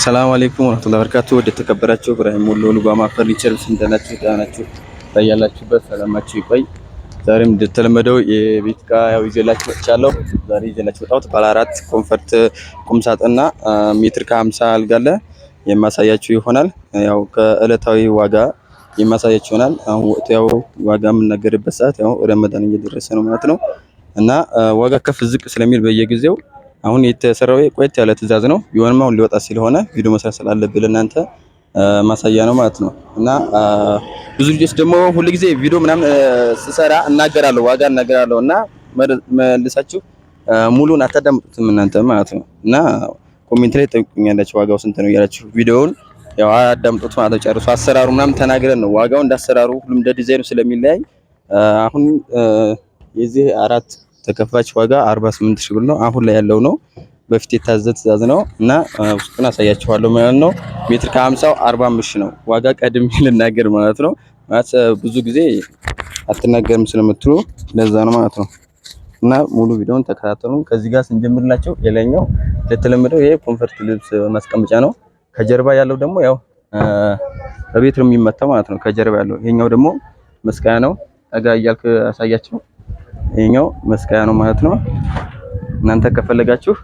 ሰላም አለይኩም ወራህመቱላሂ ወበረካቱ። ወደ ተከበራችሁ ኢብራሂም ሞሎ ሉጋማ ፈርኒቸር እንደናችሁ ዳናችሁ ታያላችሁበት ሰላማችሁ ይቆይ። ዛሬም እንደተለመደው የቤት ዕቃ ያው ይዘላችሁ መጥቻለሁ። ዛሬ ይዘላችሁ ወጣሁት ባለ 4 ኮምፈርት ቁም ሳጥንና ሜትር ከ50 አልጋ አለ የማሳያችሁ ይሆናል። ያው ከእለታዊ ዋጋ የማሳያችሁ ይሆናል። አሁን ወቅቱ ያው ዋጋ የምናገርበት ሰዓት ያው ረመዳን እየደረሰ ነው ማለት ነው እና ዋጋ ከፍ ዝቅ ስለሚል በየጊዜው አሁን የተሰራው ቆየት ያለ ትዕዛዝ ነው። ቢሆንም አሁን ሊወጣ ስለሆነ ቪዲዮ መስራት ስላለብኝ ለእናንተ ማሳያ ነው ማለት ነው እና ብዙ ልጆች ደግሞ ሁሉ ጊዜ ቪዲዮ ምናምን ስሰራ እናገራለሁ፣ ዋጋ እናገራለሁ እና መልሳችሁ ሙሉን አታዳምጡትም እናንተ ማለት ነው እና ኮሜንት ላይ ጠይቁኛላችሁ ዋጋው ስንት ነው እያላችሁ ቪዲዮውን ያው አዳምጡት ማለት ነው። ጨርሶ አሰራሩ ምናምን ተናግረን ነው ዋጋው እንዳሰራሩ ሁሉም እንደ ዲዛይኑ ስለሚለያይ አሁን የዚህ 4 ተከፋች ዋጋ 48 ሺህ ብር ነው። አሁን ላይ ያለው ነው። በፊት የታዘዘ ትዕዛዝ ነው እና ውስጡን አሳያችኋለሁ ማለት ነው። ሜትር ከ50 45 ሺህ ነው። ዋጋ ቀድሜ ልናገር ማለት ነው። ማለት ብዙ ጊዜ አትናገርም ስለምትሉ ለዛ ነው ማለት ነው እና ሙሉ ቪዲዮውን ተከታተሉ። ከዚህ ጋር ስንጀምርላችሁ የላይኛው ለተለመደው ይሄ ኮምፈርት ልብስ ማስቀመጫ ነው። ከጀርባ ያለው ደግሞ ያው በቤት ነው የሚመታው ማለት ነው። ከጀርባ ያለው ይሄኛው ደግሞ መስቀያ ነው። ጠጋ እያልኩ አሳያችሁ። ይሄኛው መስቀያ ነው ማለት ነው። እናንተ ከፈለጋችሁ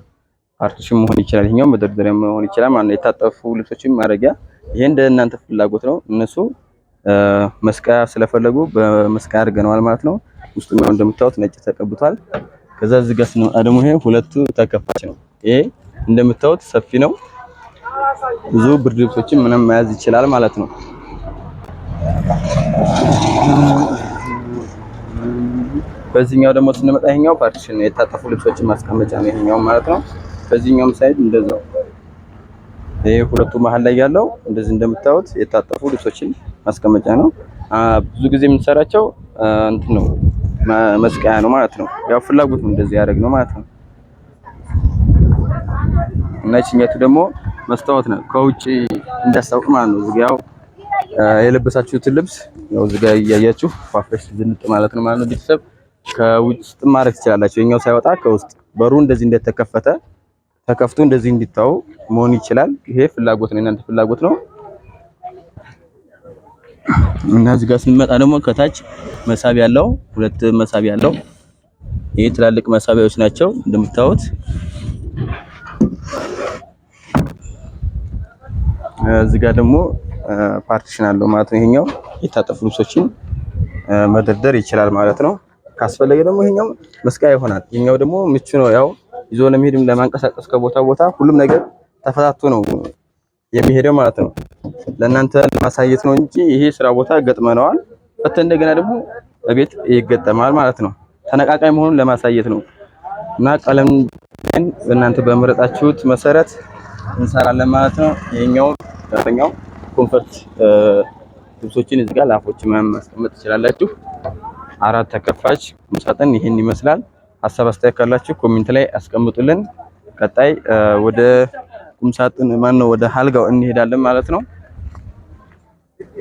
ፓርቲሽን መሆን ይችላል። ይሄኛው መደርደሪያ መሆን ይችላል ማለት ነው። የታጠፉ ልብሶችን ማድረጊያ ይሄ እንደ እናንተ ፍላጎት ነው። እነሱ መስቀያ ስለፈለጉ በመስቀያ አድርገነዋል ማለት ነው። ውስጡ ነው እንደምታዩት ነጭ ተቀብቷል። ከዛ እዚህ ጋር ስንመጣ ደግሞ ይሄ ሁለቱ ተከፋች ነው። ይሄ እንደምታዩት ሰፊ ነው። ብዙ ብርድ ልብሶችን ምንም መያዝ ይችላል ማለት ነው። በዚህኛው ደግሞ ስንመጣ ይሄኛው ፓርቲሽን ነው። የታጠፉ ልብሶችን ማስቀመጫ ነው ይሄኛው ማለት ነው። በዚህኛውም ሳይድ እንደዛው ይሄ ሁለቱ መሃል ላይ ያለው እንደዚህ እንደምታዩት የታጠፉ ልብሶችን ማስቀመጫ ነው። ብዙ ጊዜ የምንሰራቸው እንትን ነው መስቀያ ነው ማለት ነው። ያው ፍላጎት ነው እንደዚህ ያደርግ ነው ማለት ነው። እና እቺኛቱ ደግሞ መስታወት ነው ከውጪ እንዳስታውቅ ማለት ነው። እዚህ ያው የለበሳችሁትን ልብስ ያው እዚህ ጋር እያያችሁ ፋፍሬሽ ዝንጥ ማለት ነው ማለት ነው። ቤተሰብ ከውጭ ማድረግ ትችላላችሁ። የኛው ሳይወጣ ከውስጥ በሩ እንደዚህ እንደተከፈተ ተከፍቶ እንደዚህ እንዲታው መሆን ይችላል። ይሄ ፍላጎት ነው፣ እናንተ ፍላጎት ነው። እና እዚህ ጋር ስንመጣ ደግሞ ከታች መሳቢያ ያለው 2 መሳቢያ ያለው ይሄ ትላልቅ መሳቢያዎች ናቸው እንደምታዩት። እዚህ ጋር ደግሞ ፓርቲሽን አለው ማለት ነው። ይሄኛው የታጠፉ ልብሶችን መደርደር ይችላል ማለት ነው። ካስፈለገ ደግሞ ይሄኛው መስቀያ ይሆናል። ይሄኛው ደግሞ ምቹ ነው። ያው ይዞ ለመሄድም ለማንቀሳቀስ ከቦታ ቦታ ሁሉም ነገር ተፈታቶ ነው የሚሄደው ማለት ነው። ለእናንተ ለማሳየት ነው እንጂ ይሄ ስራ ቦታ ገጥመነዋል። እንደገና ደግሞ በቤት ይገጠማል ማለት ነው። ተነቃቃይ መሆኑን ለማሳየት ነው እና ቀለም በእናንተ በመረጣችሁት መሰረት እንሰራለን ማለት ነው። ይሄኛው ኮምፈርት ልብሶችን እዚህ ጋር ላፎችን ማስቀመጥ ትችላላችሁ። 4 ተከፋች ቁም ሳጥን ይሄን ይመስላል። ሀሳብ አስተያየት ካላችሁ ኮሜንት ላይ አስቀምጡልን። ቀጣይ ወደ ቁም ሳጥን ወደ አልጋው እንሄዳለን ማለት ነው።